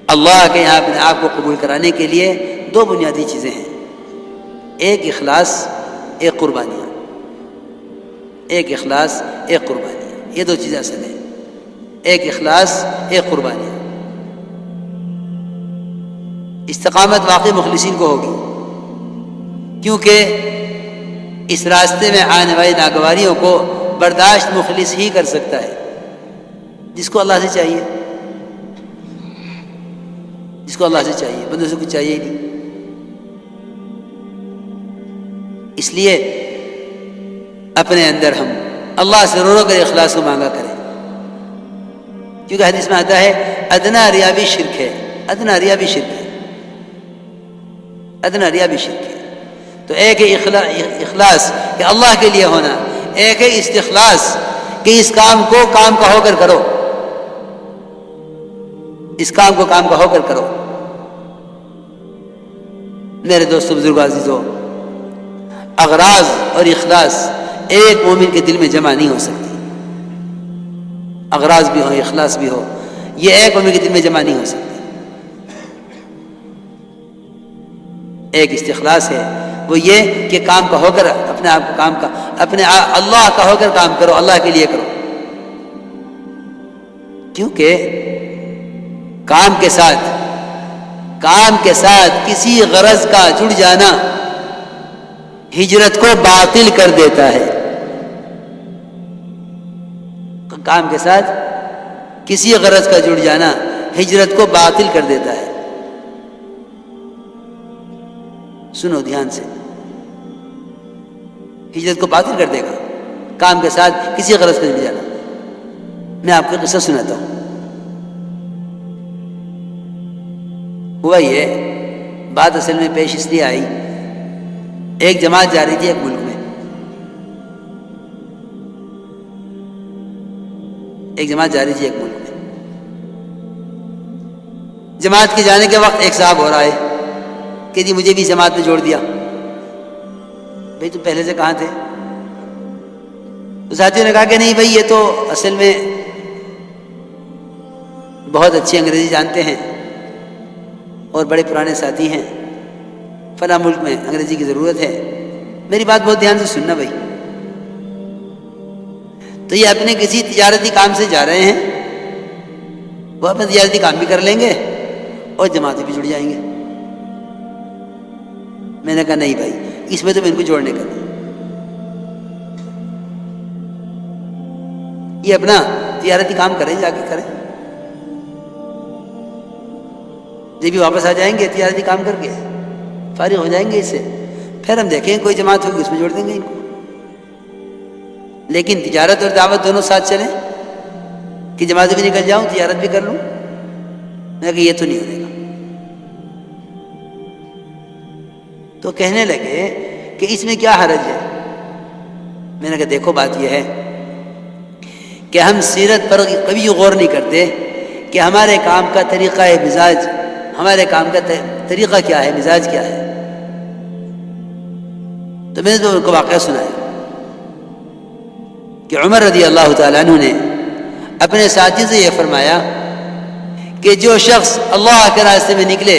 اللہ کے یہاں اپنے آپ کو قبول کرانے کے لیے دو بنیادی چیزیں ہیں، ایک اخلاص، ایک قربانیاں۔ ایک اخلاص، ایک قربانیاں، یہ دو چیزیں اصل ہیں، ایک اخلاص، ایک قربانیاں۔ استقامت واقعی مخلصین کو ہوگی، کیونکہ اس راستے میں آنے والی ناگواریوں کو برداشت مخلص ہی کر سکتا ہے، جس کو اللہ سے چاہیے، جس کو اللہ سے چاہیے، بندوں سے کچھ چاہیے ہی نہیں۔ اس لیے اپنے اندر ہم اللہ سے رو رو کر اخلاص کو مانگا کریں، کیونکہ حدیث میں آتا ہے ادنا ریا بھی شرک ہے، ادنا ریا بھی شرک ہے، ادنا ریا بھی شرک ہے۔ تو ایک ہے اخلاص کہ اللہ کے لیے ہونا، ایک ہے استخلاص کہ اس کام کو کام کا ہو کر کرو، اس کام کو کام کا ہو کر کرو۔ میرے دوستو، بزرگوں، عزیزو، اغراض اور اخلاص ایک مومن کے دل میں جمع نہیں ہو سکتی، اغراض بھی ہو، اخلاص بھی ہو، یہ ایک مومن کے دل میں جمع نہیں ہو سکتی۔ ایک استخلاص ہے، وہ یہ کہ کام کا ہو کر اپنے آپ کو کام کا اپنے اللہ کا ہو کر کام کرو، اللہ کے لیے کرو، کیونکہ کام کے ساتھ کسی غرض کا جڑ جانا ہجرت کو باطل کر دیتا ہے۔ کام کے ساتھ کسی غرض کا جڑ جانا ہجرت کو باطل کر دیتا ہے۔ سنو دھیان سے، ہجرت کو باطل کر دے گا کام کے ساتھ کسی غرض کا جڑ جانا۔ میں آپ کو قصہ سناتا ہوں۔ ہوا یہ بات اصل میں پیش اس لیے آئی، ایک جماعت جا رہی تھی ایک ملک میں، ایک جماعت جا رہی تھی ایک ملک میں۔ جماعت کے جانے کے وقت ایک صاحب ہو رہا ہے کہ جی مجھے بھی جماعت میں جوڑ دیا۔ بھئی تم پہلے سے کہاں تھے؟ تو ساتھیوں نے کہا کہ نہیں بھئی، یہ تو اصل میں بہت اچھی انگریزی جانتے ہیں اور بڑے پرانے ساتھی ہیں، فلاں ملک میں انگریزی کی ضرورت ہے، میری بات بہت دھیان سے سننا بھائی۔ تو یہ اپنے کسی تجارتی کام سے جا رہے ہیں، وہ اپنا تجارتی کام بھی کر لیں گے اور جماعتیں بھی جڑ جائیں گے۔ میں نے کہا نہیں بھائی، اس میں تو میں ان کو جوڑنے کا نہیں، یہ اپنا تجارتی کام کریں، جا کے کریں، جب بھی واپس آ جائیں گے تجارتی کام کر کے فارغ ہو جائیں گے اس سے، پھر ہم دیکھیں کوئی جماعت ہوگی اس میں جوڑ دیں گے ان کو۔ لیکن تجارت اور دعوت دونوں ساتھ چلیں، کہ جماعت بھی نکل جاؤں تجارت بھی کر لوں، میں نے کہا یہ تو نہیں ہونے گا۔ تو کہنے لگے کہ اس میں کیا حرج ہے؟ میں نے کہا دیکھو بات یہ ہے کہ ہم سیرت پر کبھی غور نہیں کرتے کہ ہمارے کام کا طریقہ مزاج، ہمارے کام کا طریقہ کیا ہے، مزاج کیا ہے۔ تو میں نے تو ان کو واقعہ سنایا کہ عمر رضی اللہ تعالیٰ عنہ نے اپنے ساتھی سے یہ فرمایا کہ جو شخص اللہ کے راستے میں نکلے،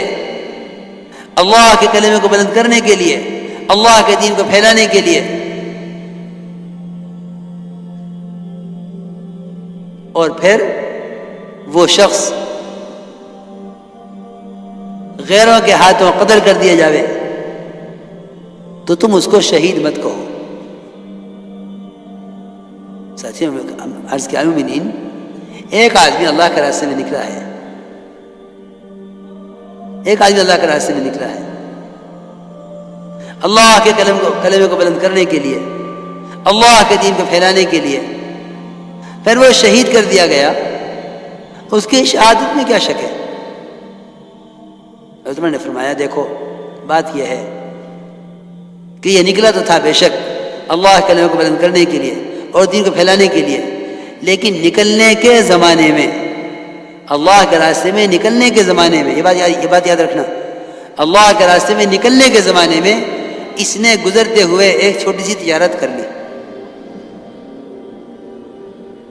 اللہ کے کلمے کو بلند کرنے کے لیے، اللہ کے دین کو پھیلانے کے لیے، اور پھر وہ شخص غیروں کے ہاتھوں قتل کر دیا جاوے، تو تم اس کو شہید مت کہو۔ ساتھیوں، عرض کیا مومنین، ایک آدمی اللہ کے راستے میں نکلا ہے، ایک آدمی اللہ کے راستے میں نکلا ہے اللہ کے کلمے کو بلند کرنے کے لیے، اللہ کے دین کو پھیلانے کے لیے، پھر وہ شہید کر دیا گیا، اس کی شہادت میں کیا شک ہے؟ حضرت عمر نے فرمایا دیکھو بات یہ ہے کہ یہ نکلا تو تھا بے شک اللہ کے کلمے کو بلند کرنے کے لیے اور دین کو پھیلانے کے لیے، لیکن نکلنے کے زمانے میں، اللہ کے راستے میں نکلنے کے زمانے میں، یہ بات یاد رکھنا، اللہ کے راستے میں نکلنے کے زمانے میں اس نے گزرتے ہوئے ایک چھوٹی سی تجارت کر لی،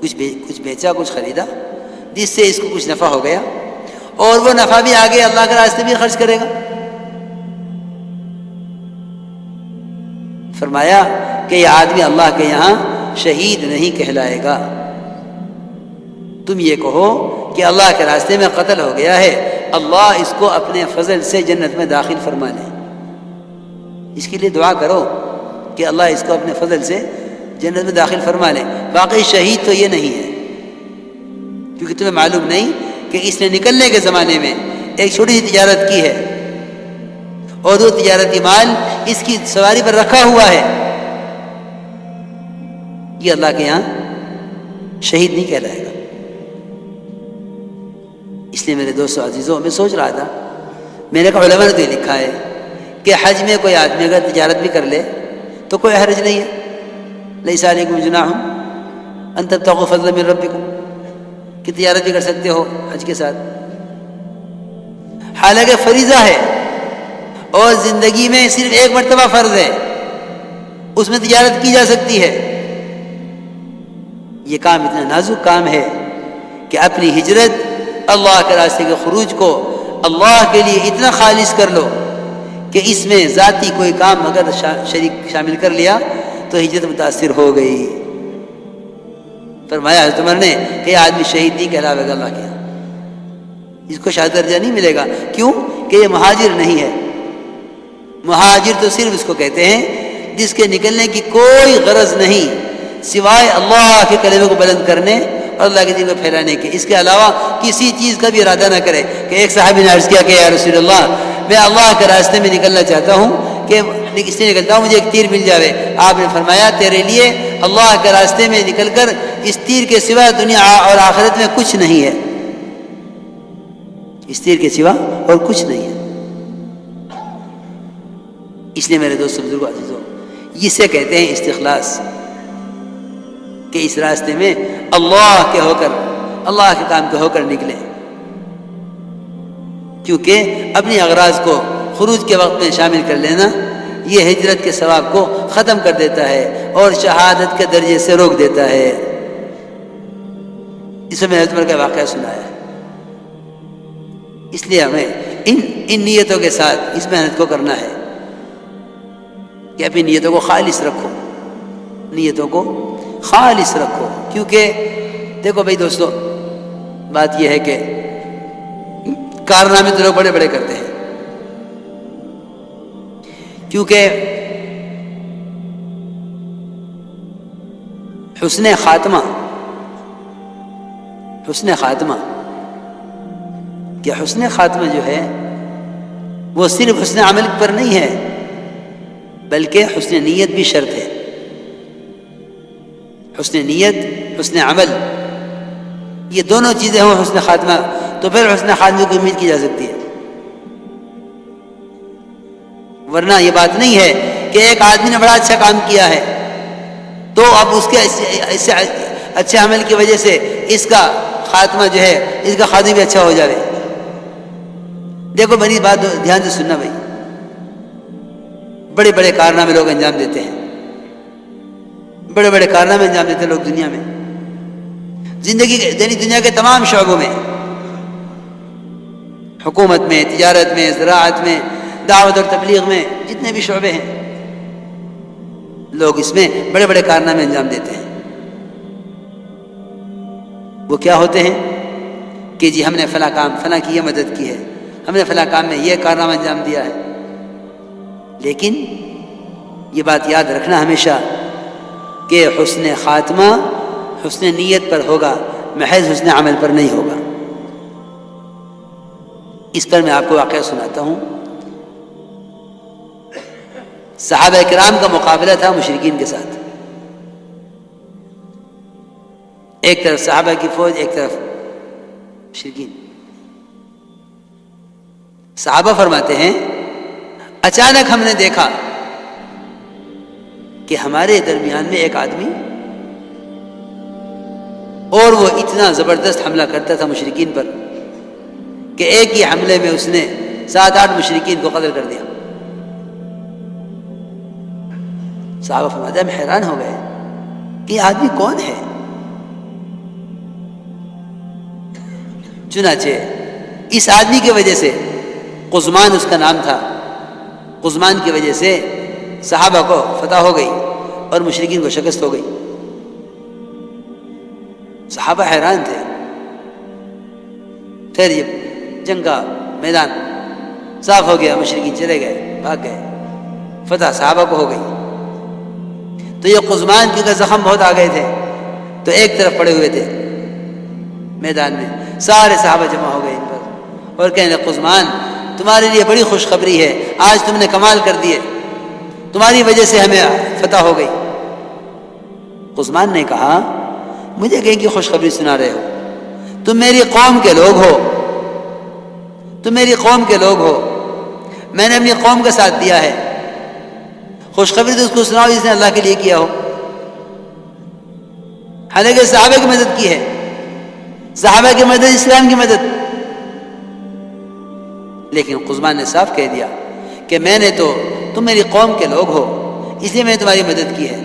کچھ بیچا، کچھ خریدا، جس سے اس کو کچھ نفع ہو گیا، اور وہ نفع بھی آگے اللہ کے راستے بھی خرچ کرے گا۔ فرمایا کہ یہ آدمی اللہ کے یہاں شہید نہیں کہلائے گا۔ تم یہ کہو کہ اللہ کے راستے میں قتل ہو گیا ہے، اللہ اس کو اپنے فضل سے جنت میں داخل فرما لے۔ اس کے لیے دعا کرو کہ اللہ اس کو اپنے فضل سے جنت میں داخل فرما لے۔ واقعی شہید تو یہ نہیں ہے، کیونکہ تمہیں معلوم نہیں کہ اس نے نکلنے کے زمانے میں ایک چھوٹی سی تجارت کی ہے اور وہ تجارتی مال اس کی سواری پر رکھا ہوا ہے، یہ اللہ کے یہاں شہید نہیں کہلائے گا۔ اس لیے میرے دوستو عزیزوں، میں سوچ رہا تھا، میں نے کہا علماء نے تو یہ لکھا ہے کہ حج میں کوئی آدمی اگر تجارت بھی کر لے تو کوئی حرج نہیں ہے، لیس علیکم جناح ان تبتغوا فضلا من ربکم، کہ تجارت بھی کر سکتے ہو حج کے ساتھ، حالانکہ فریضہ ہے اور زندگی میں صرف ایک مرتبہ فرض ہے، اس میں تجارت کی جا سکتی ہے۔ یہ کام اتنا نازک کام ہے کہ اپنی ہجرت، اللہ کے راستے کے خروج کو اللہ کے لیے اتنا خالص کر لو کہ اس میں ذاتی کوئی کام اگر شریک شامل کر لیا تو ہجرت متاثر ہو گئی۔ فرمایا حضرت عمر نے کہ یہ آدمی شہید نہیں کہلاوے گا اللہ کے یہاں، اس کو شہادت درجہ نہیں ملے گا۔ کیوں؟ کہ یہ مہاجر نہیں ہے۔ مہاجر تو صرف اس کو کہتے ہیں جس کے نکلنے کی کوئی غرض نہیں سوائے اللہ کے کلمے کو بلند کرنے اور اللہ کے دین کو پھیلانے کے، اس کے علاوہ کسی چیز کا بھی ارادہ نہ کرے۔ کہ ایک صحابی نے عرض کیا کہ یا رسول اللہ، میں اللہ کے راستے میں نکلنا چاہتا ہوں کہ اس لیے نکلتا ہوں مجھے ایک تیر مل جاوے۔ آپ نے فرمایا تیرے لیے اللہ کے راستے میں نکل کر اس تیر کے سوا دنیا اور آخرت میں کچھ نہیں ہے، اس تیر کے سوا اور کچھ نہیں ہے۔ اس لیے میرے دوستو بزرگوں عزیزوں، اسے کہتے ہیں استخلاص، کہ اس راستے میں اللہ کے ہو کر، اللہ کے کام کے ہو کر نکلے، کیونکہ اپنی اغراض کو خروج کے وقت میں شامل کر لینا یہ ہجرت کے ثواب کو ختم کر دیتا ہے اور شہادت کے درجے سے روک دیتا ہے۔ اس میں حضرت عمر کا واقعہ سنایا ہے۔ اس لیے ہمیں ان نیتوں کے ساتھ اس محنت کو کرنا ہے کہ اپنی نیتوں کو خالص رکھو، نیتوں کو خالص رکھو۔ کیونکہ دیکھو بھائی دوستو، بات یہ ہے کہ کارنامے تو لوگ بڑے بڑے کرتے ہیں، کیونکہ حسن خاتمہ کہ حسن خاتمہ جو ہے وہ صرف حسن عمل پر نہیں ہے بلکہ حسن نیت بھی شرط ہے۔ حسن نیت، حسن عمل، یہ دونوں چیزیں ہوں حسن خاتمہ، تو پھر حسن خاتمہ کی امید کی جا سکتی ہے۔ ورنہ یہ بات نہیں ہے کہ ایک آدمی نے بڑا اچھا کام کیا ہے تو اب اس کے اس اچھے عمل کی وجہ سے اس کا خاتمہ جو ہے، اس کا خاتمہ بھی اچھا ہو جائے۔ دیکھو میری بات دھیان سے سننا بھائی، بڑے بڑے کارنامے لوگ انجام دیتے ہیں، بڑے بڑے کارنامے انجام دیتے ہیں لوگ دنیا میں، زندگی یعنی دنیا کے تمام شعبوں میں، حکومت میں، تجارت میں، زراعت میں، دعوت اور تبلیغ میں، جتنے بھی شعبے ہیں لوگ اس میں بڑے بڑے کارنامے انجام دیتے ہیں۔ وہ کیا ہوتے ہیں کہ جی ہم نے فلاں کام، فلاں کی یہ مدد کی ہے، ہم نے فلاں کام میں یہ کارنامہ انجام دیا ہے، لیکن یہ بات یاد رکھنا ہمیشہ کہ حسن خاتمہ حسن نیت پر ہوگا، محض حسن عمل پر نہیں ہوگا۔ اس پر میں آپ کو واقعہ سناتا ہوں۔ صحابہ کرام کا مقابلہ تھا مشرکین کے ساتھ، ایک طرف صحابہ کی فوج، ایک طرف مشرکین۔ صحابہ فرماتے ہیں اچانک ہم نے دیکھا کہ ہمارے درمیان میں ایک آدمی، اور وہ اتنا زبردست حملہ کرتا تھا مشرکین پر کہ ایک ہی حملے میں اس نے 7-8 مشرکین کو قتل کر دیا۔ صحابہ فرماتے ہیں ہم حیران ہو گئے کہ یہ آدمی کون ہے؟ چنانچہ اس آدمی کی وجہ سے، قزمان اس کا نام تھا، قزمان کی وجہ سے صحابہ کو فتح ہو گئی اور مشرکین کو شکست ہو گئی۔ صحابہ حیران تھے۔ پھر یہ جنگ کا میدان صاف ہو گیا، مشرکین چلے گئے، بھاگ گئے، فتح صحابہ کو ہو گئی۔ تو یہ قزمان کیونکہ زخم بہت آ گئے تھے تو ایک طرف پڑے ہوئے تھے میدان میں، سارے صحابہ جمع ہو گئے ان پر اور کہنے لگے قزمان تمہارے لیے بڑی خوشخبری ہے، آج تم نے کمال کر دیے، تمہاری وجہ سے ہمیں فتح ہو گئی۔ قزمان نے کہا مجھے کہیں کی خوشخبری سنا رہے ہو؟ تم میری قوم کے لوگ ہو، تم میری قوم کے لوگ ہو، میں نے اپنی قوم کا ساتھ دیا ہے، خوشخبری تو اس کو سناؤ جس نے اللہ کے لیے کیا ہو۔ حالانکہ صحابہ کی مدد کی ہے، صحابہ کی مدد اسلام کی مدد، لیکن قزمان نے صاف کہہ دیا کہ میں نے تو، تم میری قوم کے لوگ ہو اس لیے میں نے تمہاری مدد کی ہے۔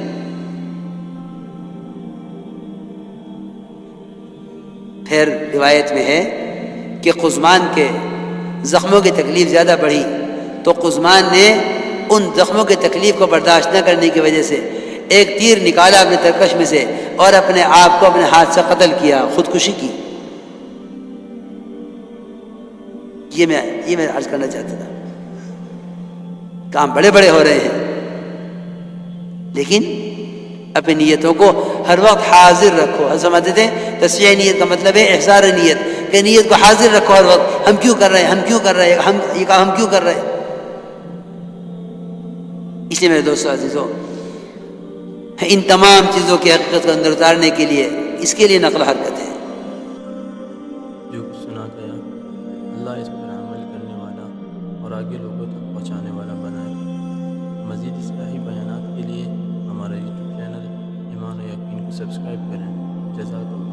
پھر روایت میں ہے کہ قزمان کے زخموں کی تکلیف زیادہ بڑھی تو قزمان نے ان زخموں کی تکلیف کو برداشت نہ کرنے کی وجہ سے ایک تیر نکالا اپنے ترکش میں سے اور اپنے آپ کو اپنے ہاتھ سے قتل کیا، خودکشی کی۔ یہ میں عرض کرنا چاہتا تھا۔ کام بڑے بڑے ہو رہے ہیں لیکن اپنی نیتوں کو ہر وقت حاضر رکھو۔ سمجھتے تھے تصفیہ نیت کا مطلب ہے احضار نیت، کہ نیت کو حاضر رکھو ہر وقت، ہم کیوں کر رہے ہیں، ہم کیوں کر رہے ہیں، یہ کام ہم کیوں کر رہے ہیں۔ اس لیے میرے دوستو عزیزو، ان تمام چیزوں کی حقیقت کو اندر اتارنے کے لیے، اس کے لیے نقل حرکت ہے۔ جو کچھ سنا گیا اللہ اس پر عمل کرنے والا اور آگے لوگوں تک پہنچانے والا بنائے۔ مزید اصلاحی بیانات کے لیے ہمارا یوٹیوب چینل ایمان و یقین کو سبسکرائب کریں۔ جزاک اللہ۔